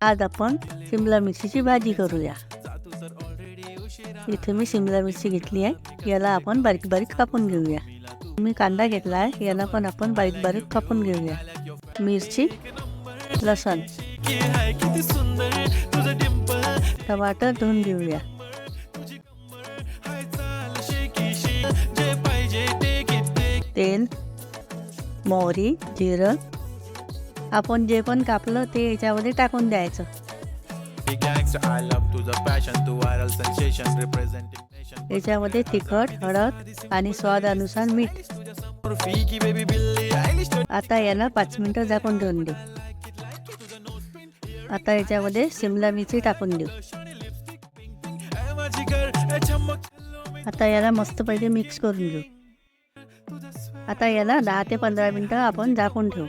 आज आपण शिमला मिरचीची भाजी करूया। इथे मी शिमला मिरची घेतली आहे, याला आपण बारीक बारीक कापून घेऊया। मी कांदा घेतला आहे, याला पण आपण बारीक बारीक कापून घेऊया। मिरची, लसूण, टमाटर धुवून घेऊया। तेल, मोहरी, जिरं आपण जे पण कापलं ते याच्यामध्ये टाकून द्यायचं। याच्यामध्ये तिखट, हळद आणि स्वादानुसार मीठ। आता याला 5 मिनिटं झाकून ठेवून देऊ। आता याच्यामध्ये शिमला मिरची टाकून देऊ। आता याला मस्त पहिले मिक्स करून घेऊ। आता याला 10 ते 15 मिनिटं आपण झाकून ठेवू।